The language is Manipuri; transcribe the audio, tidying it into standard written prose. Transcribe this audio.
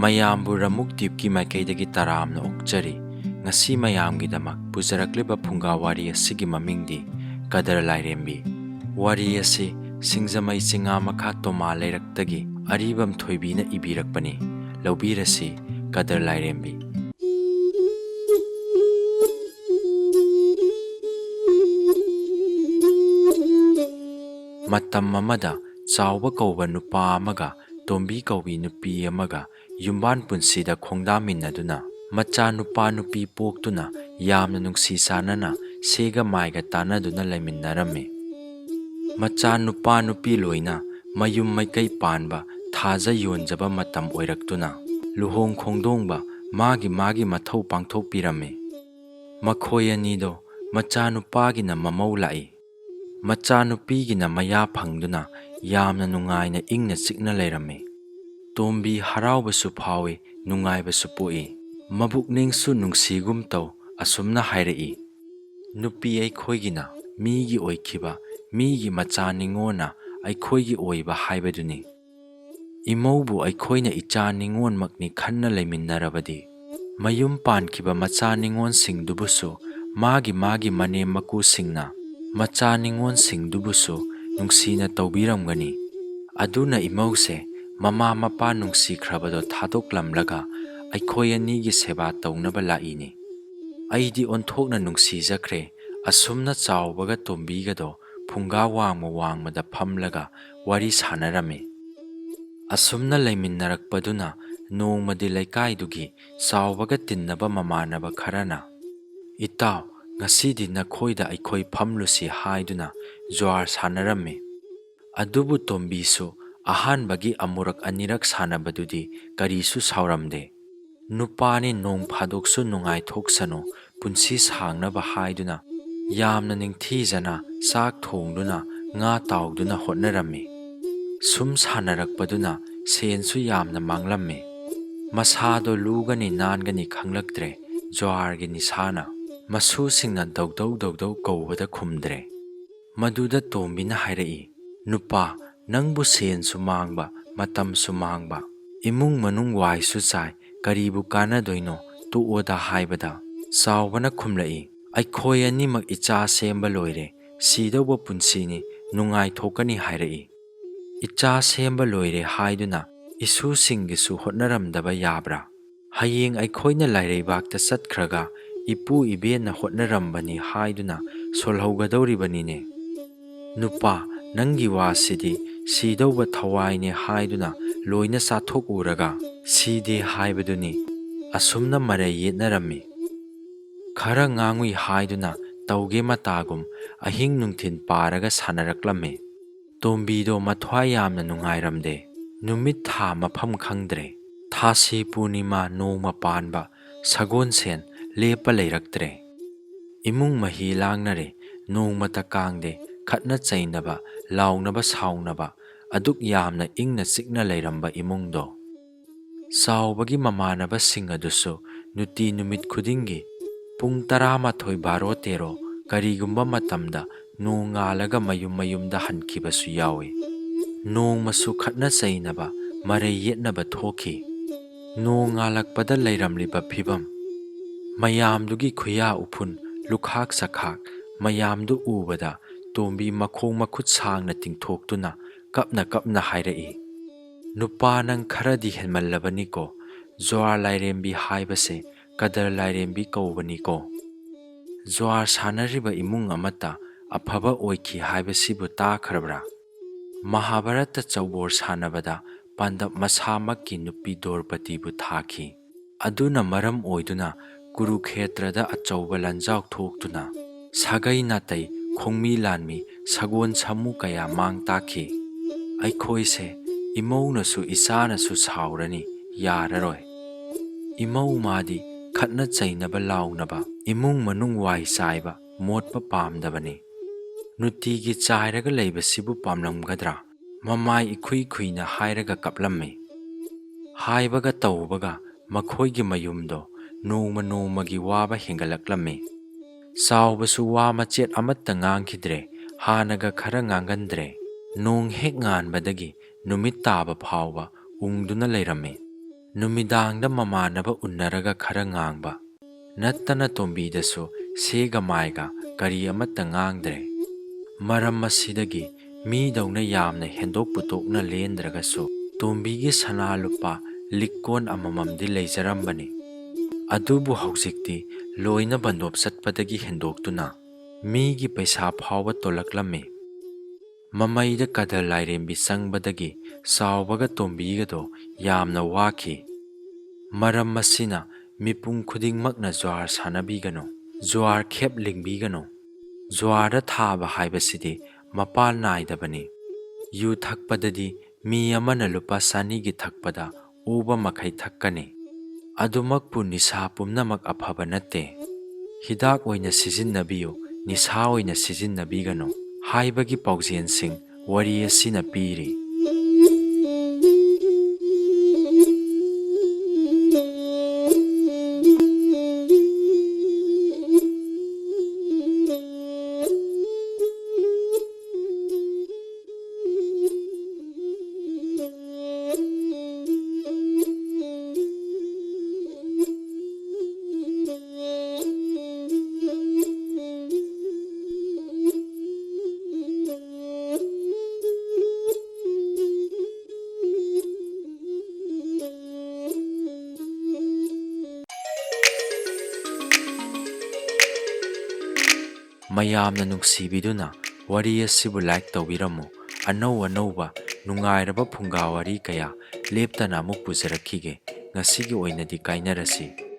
ꯃꯌꯥꯝꯕꯨ ꯔꯃꯨꯛ ꯗ꯭ꯋꯤꯞꯀꯤ ꯃꯥꯏꯀꯩꯗꯒꯤ ꯇꯔꯥꯝꯅ ꯑꯣꯛꯆꯔꯤ꯫ ꯉꯁꯤ ꯃꯌꯥꯝꯒꯤꯗꯃꯛ ꯄꯨꯖꯔꯛꯂꯤꯕ ꯐꯨꯡꯒꯥ ꯋꯥꯔꯤ ꯑꯁꯤꯒꯤ ꯃꯃꯤꯡꯗꯤ ꯀꯗꯔ ꯂꯥꯏꯔꯦꯝꯕꯤ꯫ ꯋꯥꯔꯤ ꯑꯁꯤ ꯁꯤꯡꯖꯃꯩ ꯆꯤꯉꯥ ꯃꯈꯥ ꯇꯣꯃꯥ ꯂꯩꯔꯛꯇꯒꯤ ꯑꯔꯤꯕꯝ ꯊꯣꯏꯕꯤꯅ ꯏꯕꯤꯔꯛꯄꯅꯤ꯫ ꯂꯧꯕꯤꯔꯁꯤ ꯀꯗꯔ ꯂꯥꯏꯔꯦꯝꯕꯤ꯫ ꯃꯇꯝ ꯑꯃꯗ ꯆꯥꯎꯕ ꯀꯧꯕ ꯅꯨꯄꯥ ꯑꯃꯒ ꯇꯣꯝꯕꯤ ꯀꯧꯕꯤ ꯅꯨꯄꯤ ꯑꯃꯒ ꯌꯨꯝꯕꯥꯟ ꯄꯨꯟꯁꯤꯗ ꯈꯣꯡꯗꯥꯃꯤꯟꯅꯗꯨꯅ ꯃꯆꯥ ꯅꯨꯄꯥ ꯅꯨꯄꯤ ꯄꯣꯛꯇꯨꯅ ꯌꯥꯝꯅ ꯅꯨꯡꯁꯤ ꯆꯥꯟꯅꯅ ꯁꯦꯒ ꯃꯥꯏꯒ ꯇꯥꯟꯅꯗꯨꯅ ꯂꯩꯃꯤꯟꯅꯔꯝꯃꯤ꯫ ꯃꯆꯥ ꯅꯨꯄꯥ ꯅꯨꯄꯤ ꯂꯣꯏꯅ ꯃꯌꯨꯝ ꯃꯩꯀꯩ ꯄꯥꯟꯕ ꯊꯥꯖ ꯌꯣꯟꯖꯕ ꯃꯇꯝ ꯑꯣꯏꯔꯛꯇꯨꯅ ꯂꯨꯍꯣꯡ ꯈꯣꯡꯗꯣꯡꯕ ꯃꯥꯒꯤ ꯃꯊꯧ ꯄꯥꯡꯊꯣꯛꯄꯤꯔꯝꯃꯤ꯫ ꯃꯈꯣꯏ ꯑꯅꯤꯗꯣ ꯃꯆꯥ ꯅꯨꯄꯥꯒꯤꯅ ꯃꯃꯧ ꯂꯥꯛꯏ, ꯃꯆꯥ ꯅꯨꯄꯤꯒꯤꯅ ꯃꯌꯥ ꯐꯪꯗꯨꯅ ꯌꯥꯝꯅ ꯅꯨꯡꯉꯥꯏꯅ ꯏꯪꯅ ꯆꯤꯛꯅ ꯂꯩꯔꯝꯃꯤ꯫ ꯇꯣꯝꯕꯤ ꯍꯔꯥꯎꯕꯁꯨ ꯐꯥꯎꯏ, ꯅꯨꯡꯉꯥꯏꯕꯁꯨ ꯄꯣꯛꯏ꯫ ꯃꯕꯨꯛꯅꯤꯡꯁꯨ ꯅꯨꯡꯁꯤꯒꯨꯝ ꯇꯧ ꯑꯁꯨꯝꯅ ꯍꯥꯏꯔꯛꯏ: ꯅꯨꯄꯤ ꯑꯩꯈꯣꯏꯒꯤꯅ ꯃꯤꯒꯤ ꯑꯣꯏꯈꯤꯕ, ꯃꯤꯒꯤ ꯃꯆꯥ ꯅꯤꯉꯣꯟꯅ ꯑꯩꯈꯣꯏꯒꯤ ꯑꯣꯏꯕ ꯍꯥꯏꯕꯗꯨꯅꯤ꯫ ꯏꯃꯧꯕꯨ ꯑꯩꯈꯣꯏꯅ ꯏꯆꯥ ꯅꯤꯉꯣꯟꯃꯛꯅꯤ ꯈꯟꯅ ꯂꯩꯃꯤꯟꯅꯔꯕꯗꯤ ꯃꯌꯨꯝ ꯄꯥꯟꯈꯤꯕ ꯃꯆꯥ ꯅꯤꯉꯣꯟꯁꯤꯡꯗꯨꯕꯨꯁꯨ ꯃꯥꯒꯤ ꯃꯅꯦꯝ ꯃꯀꯨꯁꯤꯡꯅ ꯃꯆꯥ ꯅꯤꯉꯣꯟꯁꯤꯡꯗꯨꯕꯨꯁꯨ ꯅꯨꯡꯁꯤꯅ ꯇꯧꯕꯤꯔꯝꯒꯅꯤ꯫ ꯑꯗꯨꯅ ꯏꯃꯧꯁꯦ ꯃꯃꯥ ꯃꯄꯥ ꯅꯨꯡꯁꯤꯈ꯭ꯔꯕꯗꯣ ꯊꯥꯗꯣꯛꯂꯝꯂꯒ ꯑꯩꯈꯣꯏ ꯑꯅꯤꯒꯤ ꯁꯦꯕꯥ ꯇꯧꯅꯕ ꯂꯥꯛꯏꯅꯤ꯫ ꯑꯩꯗꯤ ꯑꯣꯟꯊꯣꯛꯅ ꯅꯨꯡꯁꯤꯖꯈ꯭ꯔꯦ꯫ ꯑꯁꯨꯝꯅ ꯆꯥꯎꯕꯒ ꯇꯣꯝꯕꯤꯒꯗꯣ ꯐꯨꯡꯒꯥ ꯋꯥꯡꯃꯗ ꯐꯝꯂꯒ ꯋꯥꯔꯤ ꯁꯥꯟꯅꯔꯝꯃꯤ꯫ ꯑꯁꯨꯝꯅ ꯂꯩꯃꯤꯟꯅꯔꯛꯄꯗꯨꯅ ꯅꯣꯡꯃꯗꯤ ꯂꯩꯀꯥꯏꯗꯨꯒꯤ ꯆꯥꯎꯕꯒ ꯇꯤꯟꯅꯕ ꯃꯃꯥꯟꯅꯕ ꯈꯔꯅ "ꯏꯇꯥꯎ, ꯉꯁꯤꯗꯤ ꯅꯈꯣꯏꯗ ꯑꯩꯈꯣꯏ ꯐꯝꯂꯨꯁꯤ" ꯍꯥꯏꯗꯨꯅ ꯖ꯭ꯋꯥꯔ ꯁꯥꯟꯅꯔꯝꯃꯤ꯫ ꯑꯗꯨꯕꯨ ꯇꯣꯝꯕꯤꯁꯨ ꯑꯍꯥꯟꯕꯒꯤ ꯑꯃꯨꯔꯛ ꯑꯅꯤꯔꯛ ꯁꯥꯟꯅꯕꯗꯨꯗꯤ ꯀꯔꯤꯁꯨ ꯁꯥꯎꯔꯝꯗꯦ꯫ ꯅꯨꯄꯥꯅꯤ, ꯅꯣꯡ ꯐꯥꯗꯣꯛꯁꯨ ꯅꯨꯡꯉꯥꯏꯊꯣꯛꯁꯅꯨ, ꯄꯨꯟꯁꯤ ꯁꯥꯡꯅꯕ ꯍꯥꯏꯗꯨꯅ ꯌꯥꯝꯅ ꯅꯤꯡꯊꯤꯖꯅ ꯆꯥꯛ ꯊꯣꯡꯗꯨꯅ ꯉꯥ ꯇꯥꯎꯗꯨꯅ ꯍꯣꯠꯅꯔꯝꯃꯤ꯫ ꯁꯨꯝ ꯁꯥꯟꯅꯔꯛꯄꯗꯨꯅ ꯁꯦꯟꯁꯨ ꯌꯥꯝꯅ ꯃꯥꯡꯂꯝꯃꯤ꯫ ꯃꯁꯥꯗꯣ ꯂꯨꯒꯅꯤ ꯅꯥꯟꯒꯅꯤ ꯈꯪꯂꯛꯇ꯭ꯔꯦ ꯖ꯭ꯋꯥꯔꯒꯤ ꯅꯤꯁꯥꯅ꯫ ꯃꯁꯨꯁꯤꯡꯅ ꯗꯧꯗꯧ ꯀꯧꯕꯗ ꯈꯨꯝꯗ꯭ꯔꯦ꯫ ꯃꯗꯨꯗ ꯇꯣꯝꯕꯤꯅ ꯍꯥꯏꯔꯛꯏ: ꯅꯨꯄꯥ, ꯅꯪꯕꯨ ꯁꯦꯟꯁꯨ ꯃꯥꯡꯕ, ꯃꯇꯝꯁꯨ ꯃꯥꯡꯕ, ꯏꯃꯨꯡ ꯃꯅꯨꯡ ꯋꯥꯏꯁꯨ ꯆꯥꯏ, ꯀꯔꯤꯕꯨ ꯀꯥꯟꯅꯗꯣꯏꯅꯣ, ꯇꯣꯛꯑꯣꯗ ꯍꯥꯏꯕꯗ ꯆꯥꯎꯕꯅ ꯈꯨꯝꯂꯛꯏ: ꯑꯩꯈꯣꯏ ꯑꯅꯤꯃꯛ ꯏꯆꯥ ꯁꯦꯝꯕ ꯂꯣꯏꯔꯦ, ꯁꯤꯗꯧꯕ ꯄꯨꯟꯁꯤꯅꯤ, ꯅꯨꯡꯉꯥꯏꯊꯣꯛꯀꯅꯤ ꯍꯥꯏꯔꯛꯏ꯫ ꯏꯆꯥ ꯁꯦꯝꯕ ꯂꯣꯏꯔꯦ ꯍꯥꯏꯗꯨꯅ ꯏꯁꯨꯁꯤꯡꯒꯤꯁꯨ ꯍꯣꯠꯅꯔꯝꯗꯕ ꯌꯥꯕ꯭ꯔꯥ? ꯍꯌꯦꯡ ꯑꯩꯈꯣꯏꯅ ꯂꯥꯏꯔꯩꯕꯥꯛꯇ ꯆꯠꯈ꯭ꯔꯒ ꯏꯄꯨ ꯏꯕꯦꯟꯅ ꯍꯣꯠꯅꯔꯝꯕꯅꯤ ꯍꯥꯏꯗꯨꯅ ꯁꯣꯜꯍꯧꯒꯗꯧꯔꯤꯕꯅꯤꯅꯦ꯫ ꯅꯨꯄꯥ, ꯅꯪꯒꯤ ꯋꯥꯁꯤꯗꯤ ꯁꯤꯗꯧꯕ ꯊꯋꯥꯏꯅꯦ ꯍꯥꯏꯗꯨꯅ ꯂꯣꯏꯅ ꯆꯥꯊꯣꯛꯎꯔꯒ ꯁꯤꯗꯦ ꯍꯥꯏꯕꯗꯨꯅꯤ꯫ ꯑꯁꯨꯝꯅ ꯃꯔꯩ ꯌꯦꯠꯅꯔꯝꯃꯤ꯫ ꯈꯔ ꯉꯥꯡꯉꯨꯏ ꯍꯥꯏꯗꯨꯅ ꯇꯧꯒꯦ ꯃꯇꯥꯒꯨꯝ ꯑꯍꯤꯡ ꯅꯨꯡꯊꯤꯜ ꯄꯥꯔꯒ ꯁꯥꯟꯅꯔꯛꯂꯝꯃꯤ꯫ ꯇꯣꯝꯕꯤꯗꯣ ꯃꯊ꯭ꯋꯥꯏ ꯌꯥꯝꯅ ꯅꯨꯡꯉꯥꯏꯔꯝꯗꯦ꯫ ꯅꯨꯃꯤꯠ ꯊꯥ ꯃꯐꯝ ꯈꯪꯗ꯭ꯔꯦ꯫ ꯊꯥꯁꯤ ꯄꯨꯔꯅꯤꯃꯥ, ꯅꯣꯡꯃ ꯄꯥꯟꯕ, ꯁꯒꯣꯜꯁꯦꯟ ꯂꯦꯞꯄ ꯂꯩꯔꯛꯇ꯭ꯔꯦ꯫ ꯏꯃꯨꯡ ꯃꯍꯤ ꯂꯥꯡꯅꯔꯦ, ꯅꯣꯡꯃꯇ ꯀꯥꯡꯗꯦ꯫ ꯈꯠꯅ ꯆꯩꯅꯕ, ꯂꯥꯎꯅꯕ ꯁꯥꯎꯅꯕ, ꯑꯗꯨꯛ ꯌꯥꯝꯅ ꯏꯪꯅ ꯆꯤꯛꯅ ꯂꯩꯔꯝꯕ ꯏꯃꯨꯡꯗꯣ ꯆꯥꯎꯕꯒꯤ ꯃꯃꯥꯟꯅꯕꯁꯤꯡ ꯑꯗꯨꯁꯨ ꯅꯨꯡꯇꯤ ꯅꯨꯃꯤꯠ ꯈꯨꯗꯤꯡꯒꯤ ꯄꯨꯡ 11, 12, 13 ꯀꯔꯤꯒꯨꯝꯕ ꯃꯇꯝꯗ ꯅꯣꯡ ꯉꯥꯜꯂꯒ ꯃꯌꯨꯝꯗ ꯍꯟꯈꯤꯕꯁꯨ ꯌꯥꯎꯏ꯫ ꯅꯣꯡꯃꯁꯨ ꯈꯠꯅ ꯆꯩꯅꯕ, ꯃꯔꯩ ꯌꯦꯠꯅꯕ ꯊꯣꯛꯈꯤ꯫ ꯅꯣꯡ ꯉꯥꯜꯂꯛꯄꯗ ꯂꯩꯔꯝꯂꯤꯕ ꯐꯤꯚꯝ ꯃꯌꯥꯝꯗꯨꯒꯤ ꯈꯨꯌꯥ ꯎꯐꯨꯟ, ꯂꯨꯈꯥꯛ ꯆꯈꯥꯛ ꯃꯌꯥꯝꯗꯨ ꯎꯕꯗ ꯇꯣꯝꯕꯤ ꯃꯈꯣꯡ ꯃꯈꯨꯠ ꯁꯥꯡꯅ ꯇꯤꯡꯊꯣꯛꯇꯨꯅ ꯀꯞꯅ ꯍꯥꯏꯔꯛꯏ: ꯅꯨꯄꯥ, ꯅꯪ ꯈꯔꯗꯤ ꯍꯦꯟꯃꯜꯂꯕꯅꯤꯀꯣ꯫ ꯖ꯭ꯋꯥꯔ ꯂꯥꯏꯔꯦꯝꯕꯤ ꯍꯥꯏꯕꯁꯦ ꯀꯗꯔ ꯂꯥꯏꯔꯦꯝꯕꯤ ꯀꯧꯕꯅꯤꯀꯣ꯫ ꯖ꯭ꯋꯥꯔ ꯁꯥꯟꯅꯔꯤꯕ ꯏꯃꯨꯡ ꯑꯃꯠꯇ ꯑꯐꯕ ꯑꯣꯏꯈꯤ ꯍꯥꯏꯕꯁꯤꯕꯨ ꯇꯥꯈ꯭ꯔꯕ꯭ꯔꯥ? ꯃꯍꯥꯚꯥꯔꯠꯇ ꯆꯧꯕꯣꯔ ꯁꯥꯟꯅꯕꯗ ꯄꯥꯟꯗꯕ ꯃꯁꯥꯃꯛꯀꯤ ꯅꯨꯄꯤ ꯗ꯭ꯔꯧꯄꯗꯤꯕꯨ ꯊꯥꯈꯤ꯫ ꯑꯗꯨꯅ ꯃꯔꯝ ꯑꯣꯏꯗꯨꯅ ꯀꯨꯔꯨꯈꯦꯇ꯭ꯔꯗ ꯑꯆꯧꯕ ꯂꯥꯟꯖꯥꯎ ꯊꯣꯛꯇꯨꯅ ꯁꯥꯒꯩ ꯅꯥꯇꯩ, ꯈꯣꯡꯃꯤ ꯂꯥꯟꯃꯤ, ꯁꯒꯣꯜ ꯁꯥꯃꯨ ꯀꯌꯥ ꯃꯥꯡ ꯇꯥꯛꯈꯤ꯫ ꯑꯩꯈꯣꯏꯁꯦ ꯏꯃꯧꯅꯁꯨ ꯏꯆꯥꯅꯁꯨ ꯁꯥꯎꯔꯅꯤ, ꯌꯥꯔꯔꯣꯏ꯫ ꯏꯃꯧ ꯃꯥꯗꯤ ꯈꯠꯅ ꯆꯩꯅꯕ, ꯂꯥꯎꯅꯕ, ꯏꯃꯨꯡ ꯃꯅꯨꯡ ꯋꯥꯏ ꯆꯥꯏꯕ, ꯃꯣꯠꯄ ꯄꯥꯝꯗꯕꯅꯤ꯫ ꯅꯨꯡꯇꯤꯒꯤ ꯆꯥꯏꯔꯒ ꯂꯩꯕꯁꯤꯕꯨ ꯄꯥꯝꯂꯝꯒꯗ꯭ꯔꯥ? ꯃꯃꯥꯏ ꯏꯈꯨꯏ ꯈꯨꯏꯅ ꯍꯥꯏꯔꯒ ꯀꯞꯂꯝꯃꯤ꯫ ꯍꯥꯏꯕꯒ ꯇꯧꯕꯒ ꯃꯈꯣꯏꯒꯤ ꯃꯌꯨꯝꯗꯣ ꯅꯣꯡꯃꯒꯤ ꯋꯥꯕ ꯍꯦꯟꯒꯠꯂꯛꯂꯝꯃꯤ꯫ ꯆꯥꯎꯕꯁꯨ ꯋꯥ ꯃꯆꯦꯠ ꯑꯃꯠꯇ ꯉꯥꯡꯈꯤꯗ꯭ꯔꯦ, ꯍꯥꯟꯅꯒ ꯈꯔ ꯉꯥꯡꯒꯟꯗ꯭ꯔꯦ꯫ ꯅꯣꯡ ꯍꯦꯛ ꯉꯥꯟꯕꯗꯒꯤ ꯅꯨꯃꯤꯠ ꯇꯥꯕ ꯐꯥꯎꯕ ꯎꯪꯗꯨꯅ ꯂꯩꯔꯝꯃꯤ꯫ ꯅꯨꯃꯤꯗꯥꯡꯗ ꯃꯃꯥꯟꯅꯕ ꯎꯟꯅꯔꯒ ꯈꯔ ꯉꯥꯡꯕ ꯅꯠꯇꯅ ꯇꯣꯝꯕꯤꯗꯁꯨ ꯁꯦꯒ ꯃꯥꯏꯒ ꯀꯔꯤ ꯑꯃꯠꯇ ꯉꯥꯡꯗ꯭ꯔꯦ꯫ ꯃꯔꯝ ꯑꯁꯤꯗꯒꯤ ꯃꯤꯗꯧꯅ ꯌꯥꯝꯅ ꯍꯦꯟꯗꯣꯛ ꯄꯨꯊꯣꯛꯅ ꯂꯦꯟꯗ꯭ꯔꯒꯁꯨ ꯇꯣꯝꯕꯤꯒꯤ ꯁꯅꯥ ꯂꯨꯄꯥ ꯂꯤꯛꯀꯣꯟ ꯑꯃꯃꯝꯗꯤ ꯂꯩꯖꯔꯝꯕꯅꯤ꯫ ꯑꯗꯨꯕꯨ ꯍꯧꯖꯤꯛꯇꯤ ꯂꯣꯏꯅ ꯕꯟꯗꯣꯞ ꯆꯠꯄꯗꯒꯤ ꯍꯦꯟꯗꯣꯛꯇꯨꯅ ꯃꯤꯒꯤ ꯄꯩꯁꯥ ꯐꯥꯎꯕ ꯇꯣꯜꯂꯛꯂꯝꯃꯤ꯫ ꯃꯃꯩꯗ ꯀꯗꯔ ꯂꯥꯏꯔꯦꯝꯕꯤ ꯆꯪꯕꯗꯒꯤ ꯆꯥꯎꯕꯒ ꯇꯣꯝꯕꯤꯒꯗꯣ ꯌꯥꯝꯅ ꯋꯥꯈꯤ꯫ ꯃꯔꯝ ꯑꯁꯤꯅ ꯃꯤꯄꯨꯝ ꯈꯨꯗꯤꯡꯃꯛꯅ ꯖ꯭ꯋꯥꯔ ꯁꯥꯟꯅꯕꯤꯒꯅꯨ, ꯖ꯭ꯋꯥꯔ ꯈꯦꯞ ꯂꯤꯡꯕꯤꯒꯅꯨ꯫ ꯖ꯭ꯋꯥꯔꯗ ꯊꯥꯕ ꯍꯥꯏꯕꯁꯤꯗꯤ ꯃꯄꯥꯜ ꯅꯥꯏꯗꯕꯅꯤ꯫ ꯌꯨ ꯊꯛꯄꯗꯗꯤ ꯃꯤ ꯑꯃꯅ ꯂꯨꯄꯥ 200ꯒꯤ ꯊꯛꯄꯗ ꯎꯕ ꯃꯈꯩ ꯊꯛꯀꯅꯤ꯫ ꯑꯗꯨꯃꯛꯄꯨ ꯅꯤꯁꯥ ꯄꯨꯝꯅꯃꯛ ꯑꯐꯕ ꯅꯠꯇꯦ꯫ ꯍꯤꯗꯥꯛ ꯑꯣꯏꯅ ꯁꯤꯖꯤꯟꯅꯕꯤꯌꯨ, ꯅꯤꯁꯥ ꯑꯣꯏꯅ ꯁꯤꯖꯤꯟꯅꯕꯤꯒꯅꯨ ꯍꯥꯏꯕꯒꯤ ꯄꯥꯎꯖꯦꯜꯁꯤꯡ ꯋꯥꯔꯤ ꯑꯁꯤꯅ ꯄꯤꯔꯤ꯫ ꯃꯌꯥꯝꯅ ꯅꯨꯡꯁꯤꯕꯤꯗꯨꯅ ꯋꯥꯔꯤ ꯑꯁꯤꯕꯨ ꯂꯥꯏꯛ ꯇꯧꯕꯤꯔꯝꯃꯨ꯫ ꯑꯅꯧ ꯑꯅꯧꯕ ꯅꯨꯡꯉꯥꯏꯔꯕ ꯐꯨꯡꯒꯥ ꯋꯥꯔꯤ ꯀꯌꯥ ꯂꯦꯞꯇꯅ ꯑꯃꯨꯛ ꯄꯨꯖꯔꯛꯈꯤꯒꯦ꯫ ꯉꯁꯤꯒꯤ ꯑꯣꯏꯅꯗꯤ ꯀꯥꯏꯅꯔꯁꯤ꯫